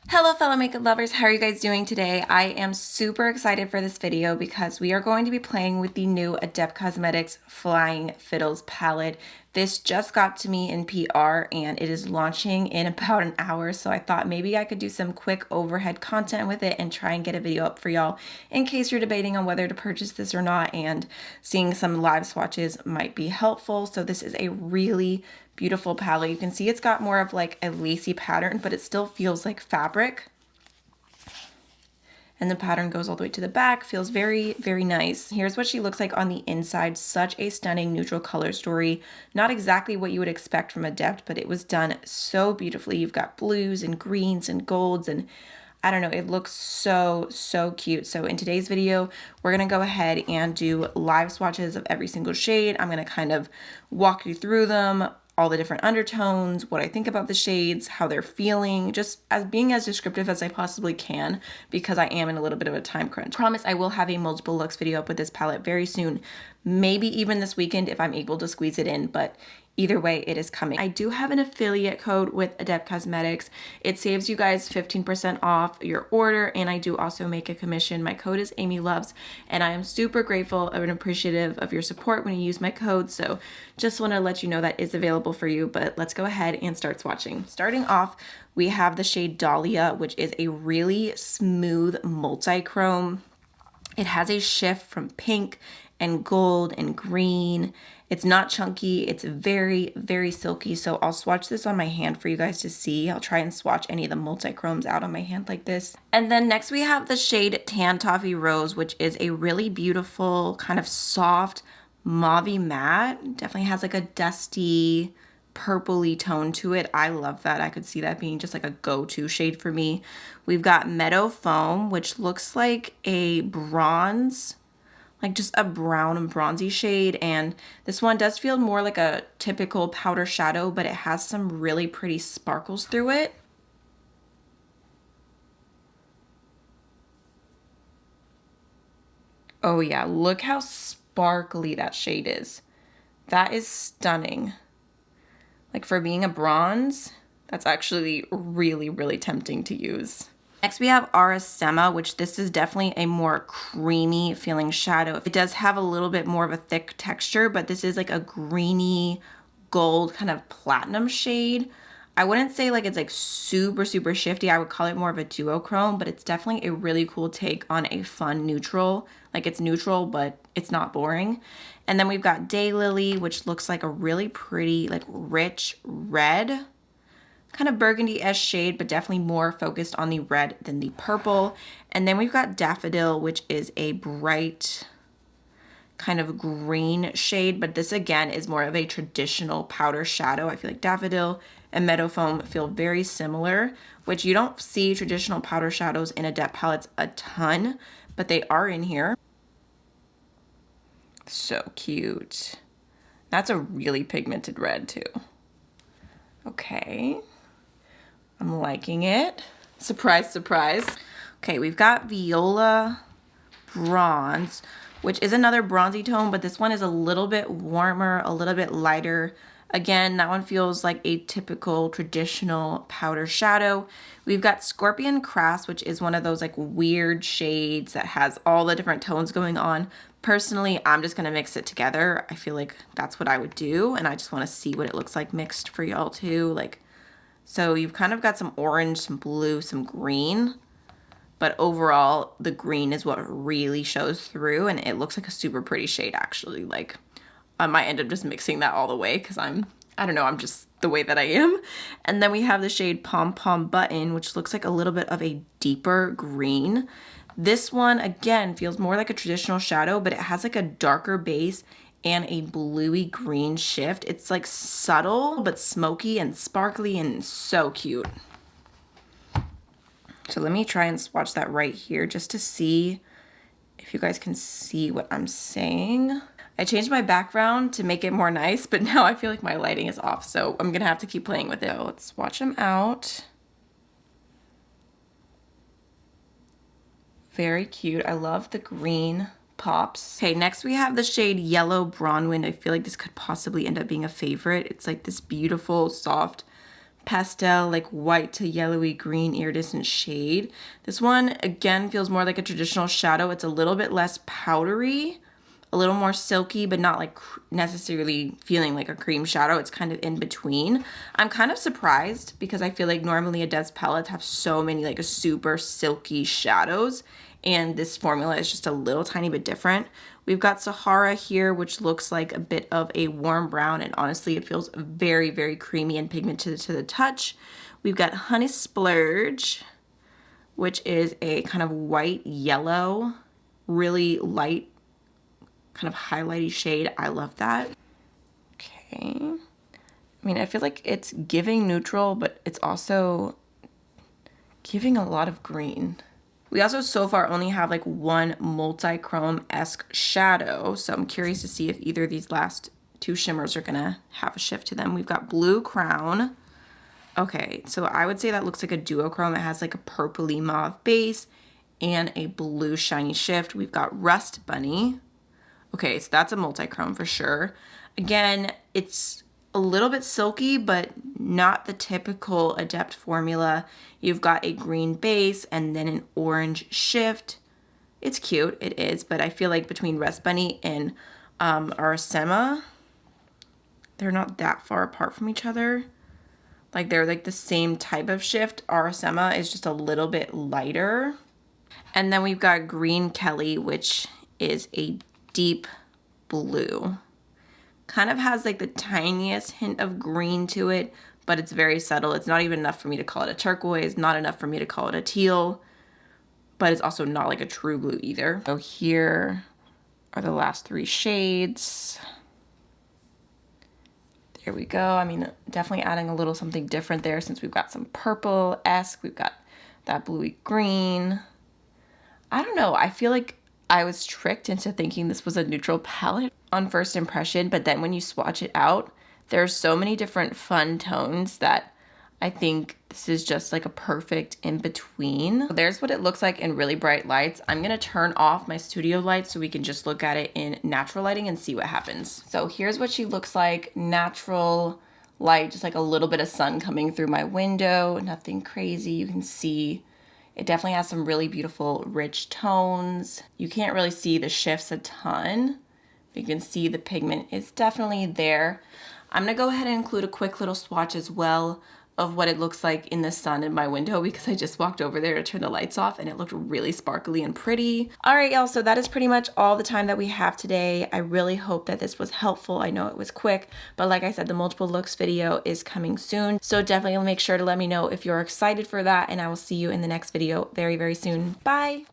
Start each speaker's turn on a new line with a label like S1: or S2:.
S1: Hello fellow makeup lovers, how are you guys doing today? I am super excited for this video because we are going to be playing with the new Adept Cosmetics Flying Fiddles Palette. This just got to me in PR and it is launching in about an hour, so I thought maybe I could do some quick overhead content with it and try and get a video up for y'all in case you're debating on whether to purchase this or not, and seeing some live swatches might be helpful. So this is a really beautiful palette. You can see it's got more of like a lacy pattern, but it still feels like fabric. And the pattern goes all the way to the back, feels very, very nice. Here's what she looks like on the inside. Such a stunning neutral color story. Not exactly what you would expect from Adept, but it was done so beautifully. You've got blues and greens and golds, and I don't know, it looks so cute. So in today's video, we're gonna go ahead and do live swatches of every single shade. I'm gonna kind of walk you through them, all the different undertones, what I think about the shades, how they're feeling, just as being as descriptive as I possibly can because I am in a little bit of a time crunch. I promise I will have a multiple looks video up with this palette very soon, maybe even this weekend if I'm able to squeeze it in, but either way, it is coming. I do have an affiliate code with Adept Cosmetics. It saves you guys 15% off your order, and I do also make a commission. My code is AMYLOVES, and I am super grateful and appreciative of your support when you use my code, so just want to let you know that is available for you, but let's go ahead and start swatching. Starting off, we have the shade Dahlia, which is a really smooth multi-chrome. It has a shift from pink and gold and green. It's not chunky, it's very, very silky, so I'll swatch this on my hand for you guys to see. I'll try and swatch any of the multi-chromes out on my hand like this. And then next we have the shade Tan Toffee Rose, which is a really beautiful, kind of soft, mauve-y matte. Definitely has like a dusty, purpley tone to it. I love that. I could see that being just like a go-to shade for me. We've got Meadow Foam, which looks like a bronze, like just a brown and bronzy shade, and this one does feel more like a typical powder shadow, but it has some really pretty sparkles through it. Oh yeah, look how sparkly that shade is. That is stunning. Like for being a bronze, that's actually really, really tempting to use. Next we have Arasema, which this is definitely a more creamy feeling shadow. It does have a little bit more of a thick texture, but this is like a greeny gold kind of platinum shade. I wouldn't say like it's like super shifty. I would call it more of a duochrome, but it's definitely a really cool take on a fun neutral. Like it's neutral, but it's not boring. And then we've got Daylily, which looks like a really pretty, like rich red, kind of burgundy-esque shade, but definitely more focused on the red than the purple. And then we've got Daffodil, which is a bright kind of green shade, but this again is more of a traditional powder shadow. I feel like Daffodil and Meadow Foam feel very similar, which you don't see traditional powder shadows in Adept palettes a ton, but they are in here. So cute. That's a really pigmented red too. Okay. I'm liking it. Surprise, surprise. Okay, we've got Viola Bronze, which is another bronzy tone, but this one is a little bit warmer, a little bit lighter. Again, that one feels like a typical traditional powder shadow. We've got Scorpion Crass, which is one of those like weird shades that has all the different tones going on. Personally, I'm just gonna mix it together. I feel like that's what I would do, and I just wanna see what it looks like mixed for y'all too. Like, so you've kind of got some orange, some blue, some green, but overall the green is what really shows through, and it looks like a super pretty shade actually. Like I might end up just mixing that all the way because I don't know, I'm just the way that I am. And then we have the shade Pom Pom Button, which looks like a little bit of a deeper green. This one again feels more like a traditional shadow, but it has like a darker base and a bluey green shift. It's like subtle but smoky and sparkly and so cute. So let me try and swatch that right here just to see if you guys can see what I'm saying. I changed my background to make it more nice, but now I feel like my lighting is off, so I'm gonna have to keep playing with it. So let's swatch them out. Very cute. I love the green pops. Okay, next we have the shade Yellow Bronwyn. I feel like this could possibly end up being a favorite. It's like this beautiful, soft pastel, like white to yellowy green iridescent shade. This one, again, feels more like a traditional shadow. It's a little bit less powdery, a little more silky, but not like necessarily feeling like a cream shadow. It's kind of in between. I'm kind of surprised because I feel like normally Adept's palettes have so many like super silky shadows, and this formula is just a little tiny bit different. We've got Sahara here, which looks like a bit of a warm brown, and honestly, it feels very, very creamy and pigmented to the touch. We've got Honey Splurge, which is a kind of white yellow, really light, kind of highlighty shade. I love that. Okay. I mean, I feel like it's giving neutral, but it's also giving a lot of green. We also so far only have like one multi-chrome-esque shadow, so I'm curious to see if either of these last two shimmers are gonna have a shift to them. We've got Blue Crown. Okay, so I would say that looks like a duochrome. It has like a purpley mauve base and a blue shiny shift. We've got Rust Bunny. Okay, so that's a multi-chrome for sure. Again, it's a little bit silky, but not the typical Adept formula. You've got a green base and then an orange shift. It's cute, it is, but I feel like between Rust Bunny and Arsema, they're not that far apart from each other. Like they're like the same type of shift. Arsema is just a little bit lighter. And then we've got Green Kelly, which is a deep blue. Kind of has like the tiniest hint of green to it, but it's very subtle. It's not even enough for me to call it a turquoise, not enough for me to call it a teal, but it's also not like a true blue either. So here are the last three shades. There we go. I mean, definitely adding a little something different there since we've got some purple-esque, we've got that bluey green. I don't know, I feel like I was tricked into thinking this was a neutral palette on first impression, but then when you swatch it out, there's so many different fun tones that I think this is just like a perfect in-between. There's what it looks like in really bright lights. I'm gonna turn off my studio lights so we can just look at it in natural lighting and see what happens. So here's what she looks like, natural light, just like a little bit of sun coming through my window, nothing crazy. You can see it definitely has some really beautiful, rich tones. You can't really see the shifts a ton. You can see the pigment is definitely there. I'm gonna go ahead and include a quick little swatch as well of what it looks like in the sun in my window because I just walked over there to turn the lights off and it looked really sparkly and pretty. All right, y'all, so that is pretty much all the time that we have today. I really hope that this was helpful. I know it was quick, but like I said, the multiple looks video is coming soon. So definitely make sure to let me know if you're excited for that, and I will see you in the next video very, very soon. Bye.